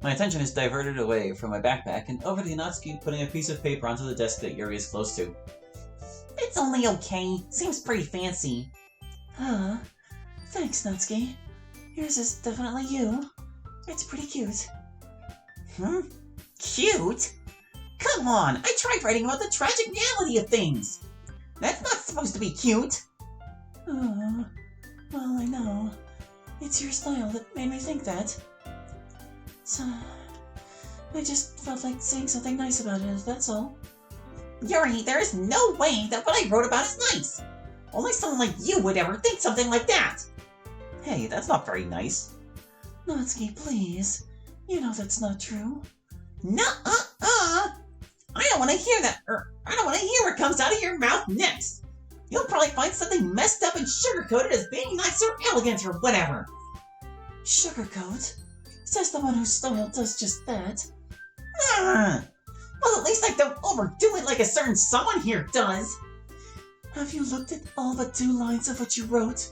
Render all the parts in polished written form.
My attention is diverted away from my backpack and over to Natsuki putting a piece of paper onto the desk that Yuri is close to. It's only okay. Seems pretty fancy. Huh. Thanks, Natsuki. Yours is definitely you. It's pretty cute. Cute? Come on, I tried writing about the tragic reality of things. That's not supposed to be cute. Oh, well, I know. It's your style that made me think that. So, I just felt like saying something nice about it, that's all. Yuri, there is no way that what I wrote about is nice. Only someone like you would ever think something like that. Hey, that's not very nice. Natsuki, please. You know that's not true. Nuh-uh-uh. I don't want to hear that, I don't want to hear what comes out of your mouth next. You'll probably find something messed up and sugar-coated as being nice or elegant or whatever. Sugarcoat? Says the one whose style does just that. Well, at least I don't overdo it like a certain someone here does. Have you looked at all but 2 lines of what you wrote?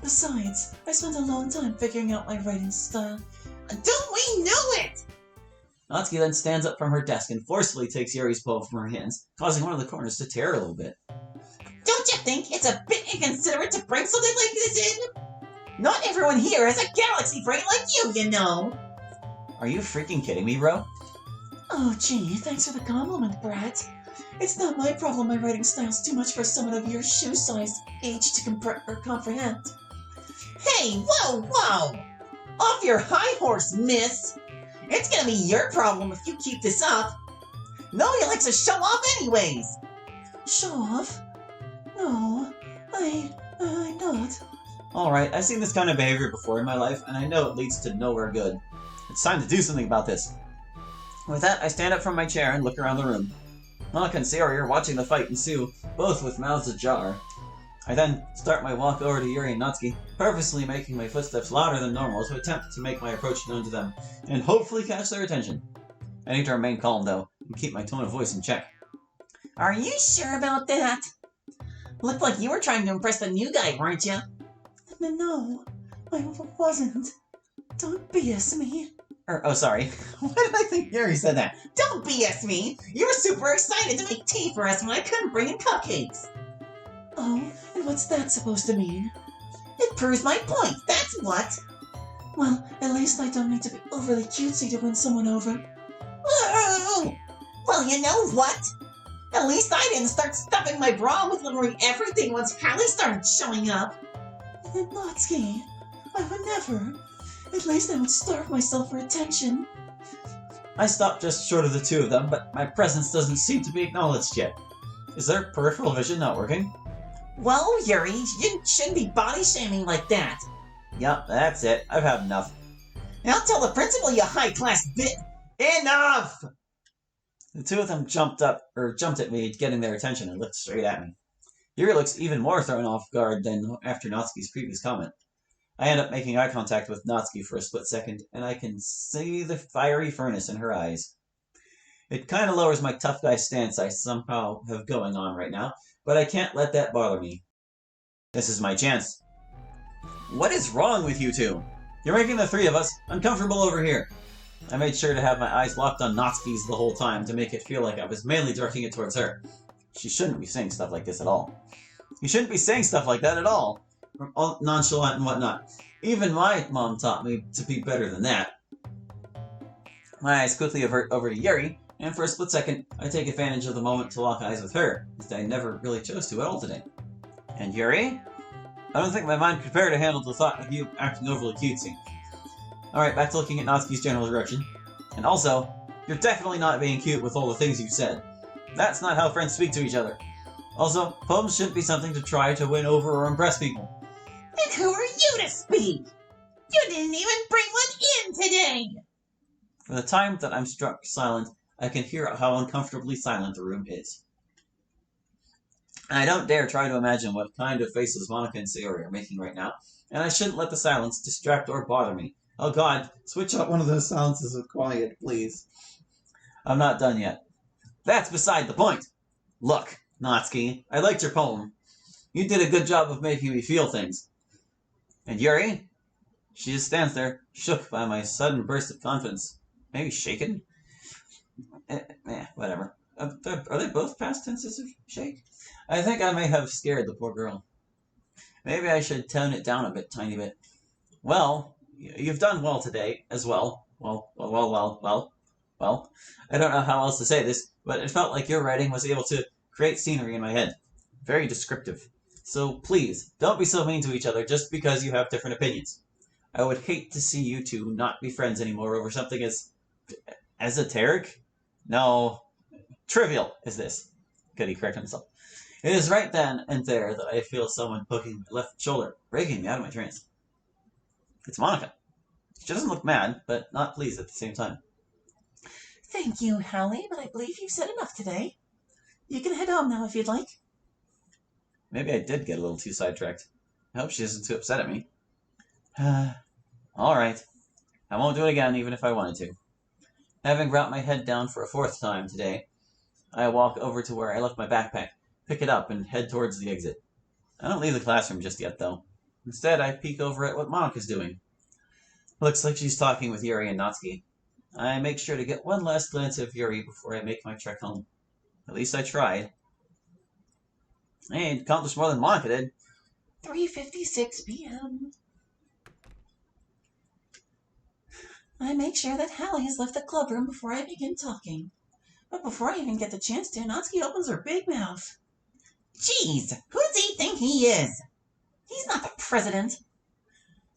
Besides, I spent a long time figuring out my writing style. Don't we know it? Natsuki then stands up from her desk and forcefully takes Yuri's poem from her hands, causing one of the corners to tear a little bit. Don't you think it's a bit inconsiderate to bring something like this in? Not everyone here has a galaxy brain like you know. Are you freaking kidding me, bro? Oh gee, thanks for the compliment, Brat. It's not my problem my writing style's too much for someone of your shoe-sized age to comprehend. Hey, whoa! Off your high horse, miss! It's gonna be your problem if you keep this up. Nobody likes to show off anyways. Show off? No, I'm not. Alright, I've seen this kind of behavior before in my life, and I know it leads to nowhere good. It's time to do something about this. With that, I stand up from my chair and look around the room. Monika and Sayori are watching the fight ensue, both with mouths ajar. I then start my walk over to Yuri and Natsuki, purposely making my footsteps louder than normal to attempt to make my approach known to them, and hopefully catch their attention. I need to remain calm, though, and keep my tone of voice in check. Are you sure about that? Looked like you were trying to impress the new guy, weren't you? No, I wasn't. Don't BS me. Oh, sorry. Why did I think Yuri said that? Don't BS me! You were super excited to make tea for us when I couldn't bring in cupcakes! Oh, and what's that supposed to mean? It proves my point, that's what! Well, at least I don't need to be overly cutesy to win someone over. Well, you know what? At least I didn't start stuffing my bra with literally everything once Hallie started showing up! Natsuki, I would never. At least I would starve myself for attention. I stop just short of the 2 of them, but my presence doesn't seem to be acknowledged yet. Is their peripheral vision not working? Well, Yuri, you shouldn't be body-shaming like that. Yup, that's it. I've had enough. I'll tell the principal, you high-class bit. Enough! The 2 of them jumped at me, getting their attention, and looked straight at me. Yuri looks even more thrown off guard than after Natsuki's previous comment. I end up making eye contact with Natsuki for a split second, and I can see the fiery furnace in her eyes. It kind of lowers my tough guy stance I somehow have going on right now, but I can't let that bother me. This is my chance. What is wrong with you 2? You're making the 3 of us uncomfortable over here. I made sure to have my eyes locked on Natsuki's the whole time to make it feel like I was mainly directing it towards her. She shouldn't be saying stuff like this at all. You shouldn't be saying stuff like that at all. Nonchalant and whatnot. Even my mom taught me to be better than that. My eyes quickly avert over to Yuri, and for a split second, I take advantage of the moment to lock eyes with her, as I never really chose to at all today. And Yuri? I don't think my mind could prepare to handle the thought of you acting overly cutesy. Alright, back to looking at Natsuki's general direction. And also, you're definitely not being cute with all the things you said. That's not how friends speak to each other. Also, poems shouldn't be something to try to win over or impress people. And who are you to speak? You didn't even bring one in today! For the time that I'm struck silent, I can hear how uncomfortably silent the room is. And I don't dare try to imagine what kind of faces Monika and Sayori are making right now, and I shouldn't let the silence distract or bother me. Oh god, switch out one of those silences with quiet, please. I'm not done yet. That's beside the point. Look, Natsuki, I liked your poem. You did a good job of making me feel things. And Yuri? She just stands there, shook by my sudden burst of confidence. Maybe shaken? Whatever. Are they both past tenses of shake? I think I may have scared the poor girl. Maybe I should tone it down a bit, tiny bit. Well, you've done well today, as well. Well. I don't know how else to say this, but it felt like your writing was able to create scenery in my head. Very descriptive. So please, don't be so mean to each other just because you have different opinions. I would hate to see you two not be friends anymore over something as esoteric? No, trivial is this. Could he correct himself? It is right then and there that I feel someone poking my left shoulder, breaking me out of my trance. It's Monica. She doesn't look mad, but not pleased at the same time. Thank you, Hallie, but I believe you've said enough today. You can head home now if you'd like. Maybe I did get a little too sidetracked. I hope she isn't too upset at me. Alright. I won't do it again, even if I wanted to. Having brought my head down for a fourth time today, I walk over to where I left my backpack, pick it up, and head towards the exit. I don't leave the classroom just yet, though. Instead, I peek over at what Monika's doing. Looks like she's talking with Yuri and Natsuki. I make sure to get one last glance of Yuri before I make my trek home. At least I tried. I ain't accomplished more than Monika did. 3:56 p.m. I make sure that Hallie has left the clubroom before I begin talking. But before I even get the chance to, Natsuki opens her big mouth. Jeez, who does he think he is? He's not the president.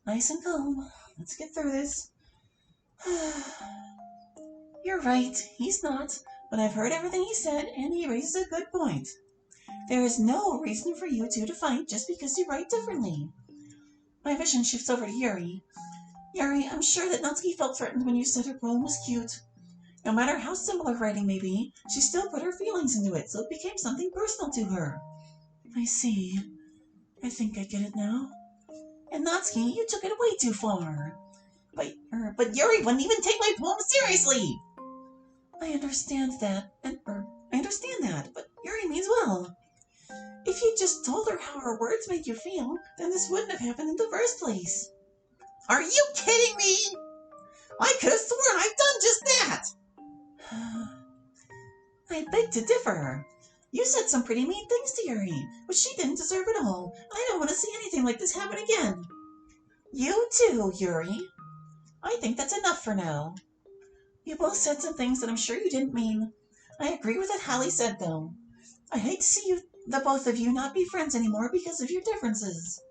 Nice and calm. Let's get through this. You're right, he's not, but I've heard everything he said, and he raises a good point. There is no reason for you two to fight just because you write differently. My vision shifts over to Yuri. Yuri, I'm sure that Natsuki felt threatened when you said her poem was cute. No matter how simple her writing may be, she still put her feelings into it, so it became something personal to her. I see. I think I get it now. And Natsuki, you took it way too far. But Yuri wouldn't even take my poem seriously. I understand that, but Yuri means well. If you just told her how her words made you feel, then this wouldn't have happened in the first place. Are you kidding me? I could have sworn I've done just that. I beg to differ. You said some pretty mean things to Yuri, but she didn't deserve it all. I don't want to see anything like this happen again. You too, Yuri. I think that's enough for now. You both said some things that I'm sure you didn't mean. I agree with what Hallie said, though. I hate to see the both of you not be friends anymore because of your differences.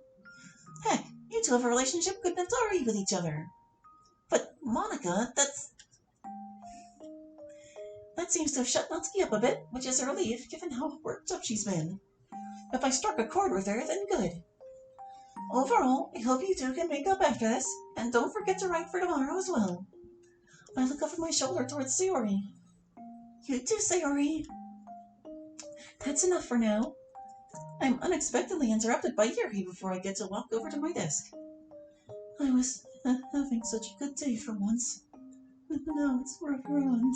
Heck, you two have a relationship good enough to argue with each other. But, Monica, that seems to have shut Natsuki up a bit, which is a relief, given how worked up she's been. If I struck a chord with her, then good. Overall, I hope you two can make up after this, and don't forget to write for tomorrow as well. I look over my shoulder towards Sayori. You too, Sayori. That's enough for now. I'm unexpectedly interrupted by Yuri before I get to walk over to my desk. I was having such a good day for once. Now it's ruined.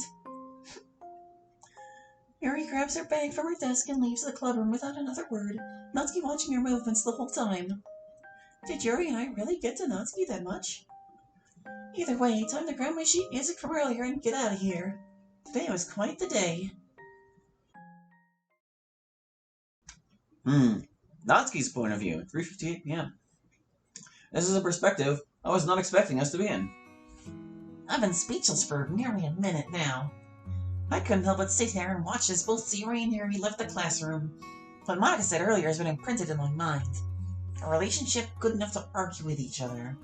Yuri grabs her bag from her desk and leaves the clubroom without another word, Natsuki watching her movements the whole time. Did Yuri and I really get to Natsuki that much? Either way, time to grab my sheet music from earlier and get out of here. Today was quite the day. Natsuki's point of view, 3:58 p.m. This is a perspective I was not expecting us to be in. I've been speechless for nearly a minute now. I couldn't help but sit here and watch as both Sayori and Yuri left the classroom. What Monica said earlier has been imprinted in my mind. A relationship good enough to argue with each other.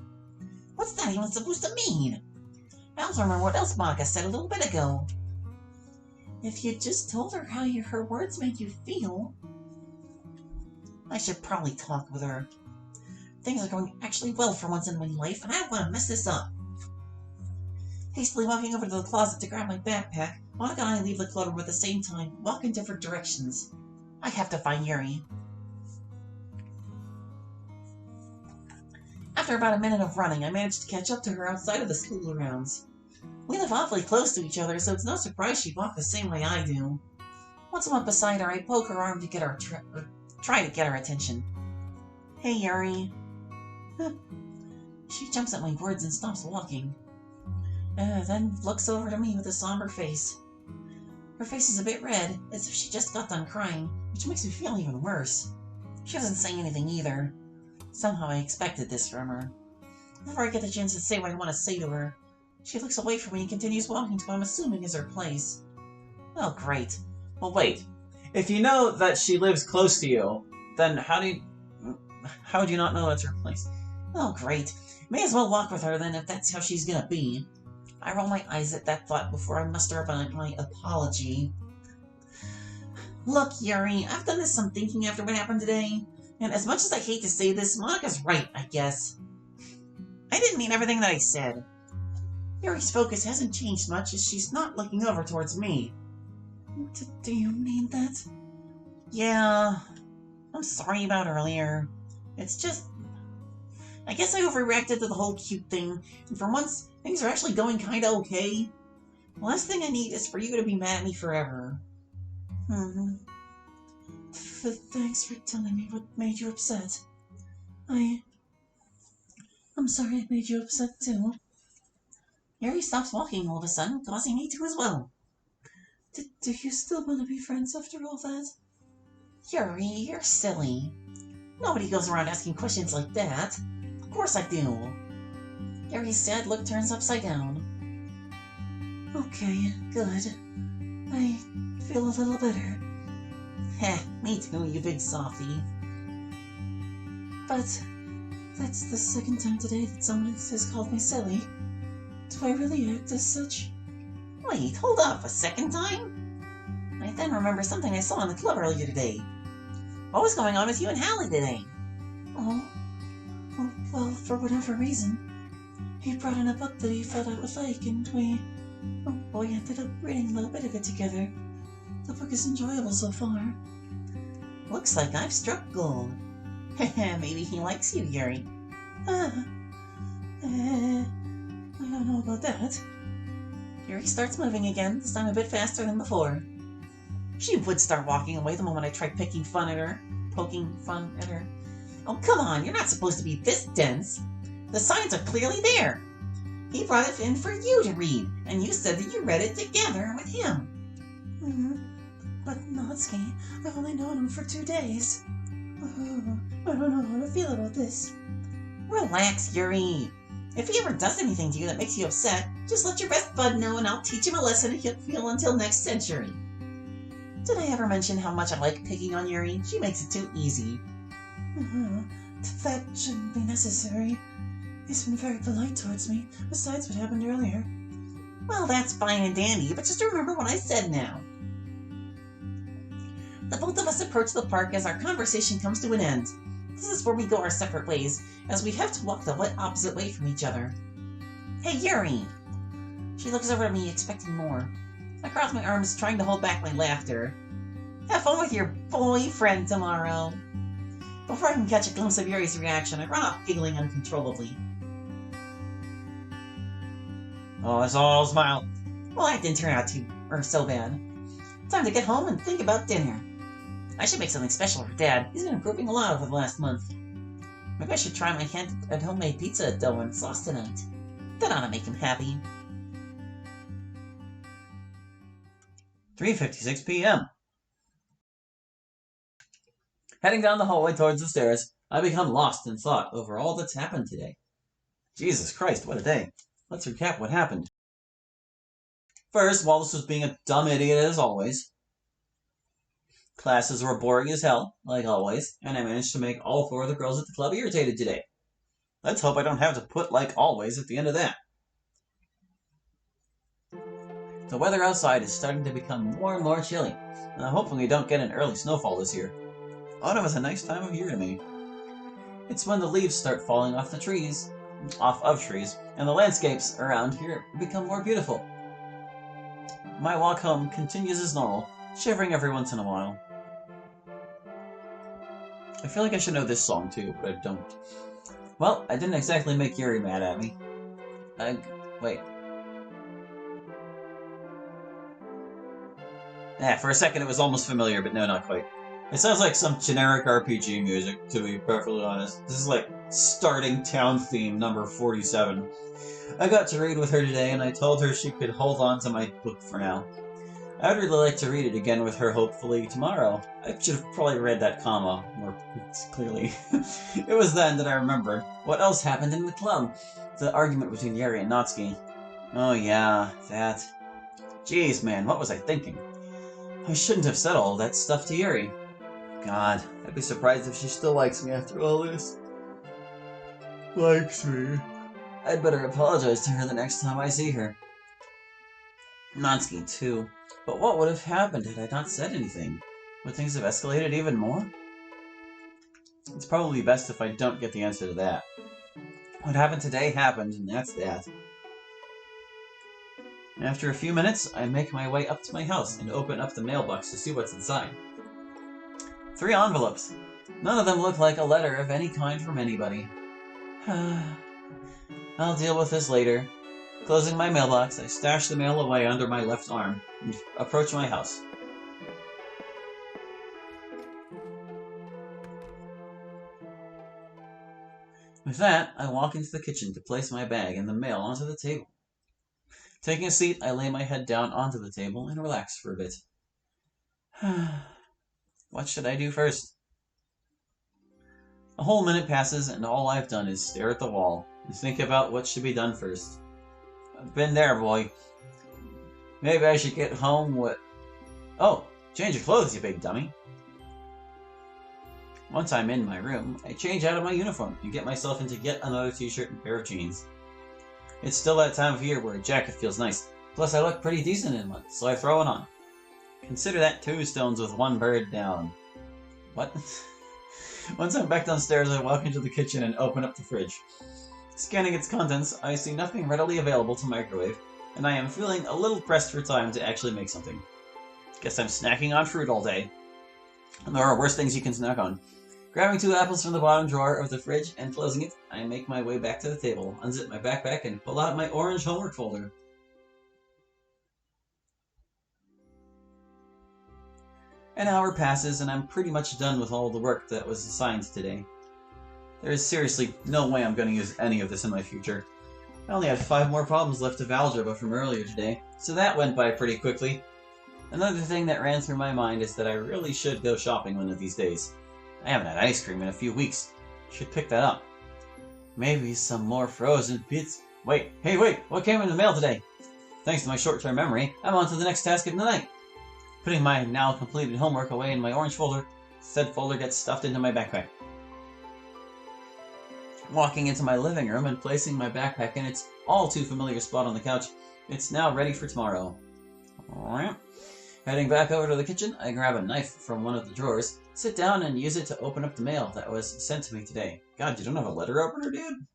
What's that even supposed to mean? I also remember what else Monica said a little bit ago. If you just told her how her words made you feel... I should probably talk with her. Things are going actually well for once in my life, and I don't want to mess this up. Hastily walking over to the closet to grab my backpack, Monica and I leave the clubroom at the same time, walk in different directions. I have to find Yuri. After about a minute of running, I managed to catch up to her outside of the school grounds. We live awfully close to each other, so it's no surprise she'd walk the same way I do. Once I'm up beside her, I poke her arm to get her try to get her attention. Hey, Yuri. She jumps at my words and stops walking. Then looks over to me with a somber face. Her face is a bit red, as if she just got done crying, which makes me feel even worse. She doesn't say anything either. Somehow I expected this from her. Before I get the chance to say what I want to say to her, she looks away from me and continues walking to what I'm assuming is her place. Oh, great. Well, wait. If you know that she lives close to you, then how would you not know that's her place? Oh, great. May as well walk with her then if that's how she's gonna be. I roll my eyes at that thought before I muster up my apology. Look, Yuri, I've done some thinking after what happened today, and as much as I hate to say this, Monika's right, I guess. I didn't mean everything that I said. Yuri's focus hasn't changed much as she's not looking over towards me. Do you mean that? Yeah, I'm sorry about earlier. It's just... I guess I overreacted to the whole cute thing, and for once, things are actually going kinda okay. The last thing I need is for you to be mad at me forever. Thanks for telling me what made you upset. I'm sorry I made you upset too. Yuri stops walking all of a sudden, causing me to as well. Do you still want to be friends after all that? Yuri, you're silly. Nobody goes around asking questions like that. Of course I do. Yuri's sad look turns upside down. Okay, good. I feel a little better. Heh, me too, you big softie. But that's the second time today that someone has called me silly. Do I really act as such? Wait, hold up, a second time? I then remember something I saw in the club earlier today. What was going on with you and Hallie today? Oh, well, for whatever reason, he brought in a book that he thought I would like, and we ended up reading a little bit of it together. The book is enjoyable so far. Looks like I've struck gold. Maybe he likes you, Yuri. I don't know about that. Yuri starts moving again, this time a bit faster than before. She would start walking away the moment I tried poking fun at her. Oh, come on, you're not supposed to be this dense. The signs are clearly there. He brought it in for you to read, and you said that you read it together with him. But Natsuki, I've only known him for 2 days. I don't know how to feel about this. Relax, Yuri. If he ever does anything to you that makes you upset, just let your best bud know and I'll teach him a lesson he'll feel until next century. Did I ever mention how much I like picking on Yuri? She makes it too easy. That shouldn't be necessary. He's been very polite towards me, besides what happened earlier. Well, that's fine and dandy, but just remember what I said now. The both of us approach the park as our conversation comes to an end. This is where we go our separate ways, as we have to walk the opposite way from each other. Hey, Yuri! She looks over at me, expecting more. I cross my arms, trying to hold back my laughter. Have fun with your boyfriend tomorrow. Before I can catch a glimpse of Yuri's reaction, I run off giggling uncontrollably. Oh, I saw a smile. Well, that didn't turn out so bad. Time to get home and think about dinner. I should make something special for Dad. He's been improving a lot over the last month. Maybe I should try my hand at homemade pizza dough and sauce tonight. That ought to make him happy. 3:56 p.m. Heading down the hallway towards the stairs, I become lost in thought over all that's happened today. Jesus Christ, what a day. Let's recap what happened. First, Wallace was being a dumb idiot as always. Classes were boring as hell, like always, and I managed to make all 4 of the girls at the club irritated today. Let's hope I don't have to put like always at the end of that. The weather outside is starting to become more and more chilly, and hopefully we don't get an early snowfall this year. Autumn is a nice time of year to me. It's when the leaves start falling off of trees, and the landscapes around here become more beautiful. My walk home continues as normal, shivering every once in a while. I feel like I should know this song too, but I don't. Well, I didn't exactly make Yuri mad at me. Wait. For a second it was almost familiar, but no, not quite. It sounds like some generic RPG music, to be perfectly honest. This is like Starting town theme number 47. I got to read with her today, and I told her she could hold on to my book for now. I would really like to read it again with her, hopefully, tomorrow. I should have probably read that comma more clearly. It was then that I remembered. What else happened in the club? The argument between Yuri and Natsuki. Oh yeah, that. Jeez, man, what was I thinking? I shouldn't have said all that stuff to Yuri. God, I'd be surprised if she still likes me after all this. Likes me. I'd better apologize to her the next time I see her. Natsuki, too. But what would have happened had I not said anything? Would things have escalated even more? It's probably best if I don't get the answer to that. What happened today happened, and that's that. After a few minutes, I make my way up to my house and open up the mailbox to see what's inside. 3 envelopes. None of them look like a letter of any kind from anybody. I'll deal with this later. Closing my mailbox, I stash the mail away under my left arm and approach my house. With that, I walk into the kitchen to place my bag and the mail onto the table. Taking a seat, I lay my head down onto the table and relax for a bit. What should I do first? A whole minute passes, and all I've done is stare at the wall and think about what should be done first. I've been there, boy. Maybe I should get home with... Oh, change your clothes, you big dummy. Once I'm in my room, I change out of my uniform and get myself into yet another t-shirt and pair of jeans. It's still that time of year where a jacket feels nice. Plus, I look pretty decent in one, so I throw it on. Consider that 2 stones with 1 bird down. What? Once I'm back downstairs, I walk into the kitchen and open up the fridge. Scanning its contents, I see nothing readily available to microwave, and I am feeling a little pressed for time to actually make something. Guess I'm snacking on fruit all day. There are worse things you can snack on. Grabbing 2 apples from the bottom drawer of the fridge and closing it, I make my way back to the table, unzip my backpack, and pull out my orange homework folder. An hour passes, and I'm pretty much done with all the work that was assigned today. There is seriously no way I'm going to use any of this in my future. I only had 5 more problems left of algebra from earlier today, so that went by pretty quickly. Another thing that ran through my mind is that I really should go shopping one of these days. I haven't had ice cream in a few weeks. Should pick that up. Maybe some more frozen pizza. Wait, what came in the mail today? Thanks to my short-term memory, I'm on to the next task of the night. Putting my now completed homework away in my orange folder, said folder gets stuffed into my backpack. Walking into my living room and placing my backpack in its all-too-familiar spot on the couch, it's now ready for tomorrow. Heading back over to the kitchen, I grab a knife from one of the drawers, sit down and use it to open up the mail that was sent to me today. God, you don't have a letter opener, dude?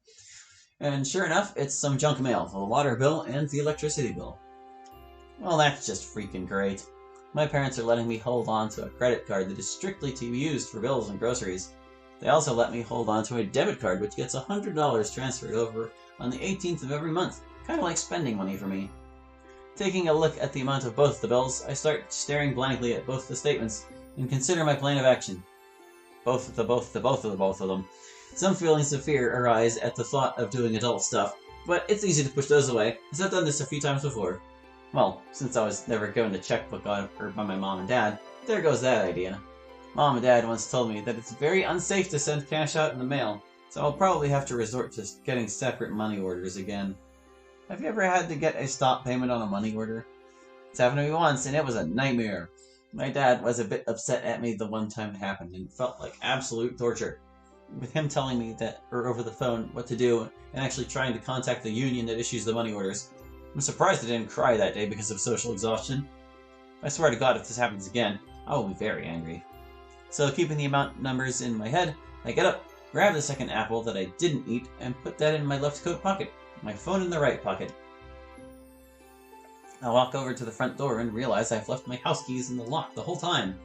And sure enough, it's some junk mail, the water bill and the electricity bill. Well, that's just freaking great. My parents are letting me hold on to a credit card that is strictly to be used for bills and groceries. They also let me hold on to a debit card which gets $100 transferred over on the 18th of every month, kind of like spending money for me. Taking a look at the amount of both the bills, I start staring blankly at both the statements and consider my plan of action. Both of them. Some feelings of fear arise at the thought of doing adult stuff, but it's easy to push those away, as I've done this a few times before. Well, since I was never given a checkbook by my mom and dad, there goes that idea. Mom and Dad once told me that it's very unsafe to send cash out in the mail, so I'll probably have to resort to getting separate money orders again. Have you ever had to get a stop payment on a money order? It's happened to me once, and it was a nightmare. My dad was a bit upset at me the one time it happened, and felt like absolute torture. With him telling me that, or over the phone, what to do, and actually trying to contact the union that issues the money orders. I'm surprised I didn't cry that day because of social exhaustion. I swear to God, if this happens again, I will be very angry. So, keeping the amount numbers in my head, I get up, grab the second apple that I didn't eat, and put that in my left coat pocket, my phone in the right pocket. I walk over to the front door and realize I've left my house keys in the lock the whole time.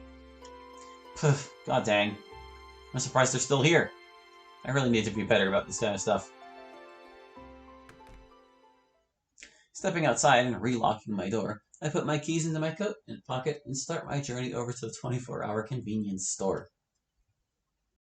Poof, god dang. I'm surprised they're still here. I really need to be better about this kind of stuff. Stepping outside and relocking my door, I put my keys into my coat and pocket and start my journey over to the 24-hour convenience store.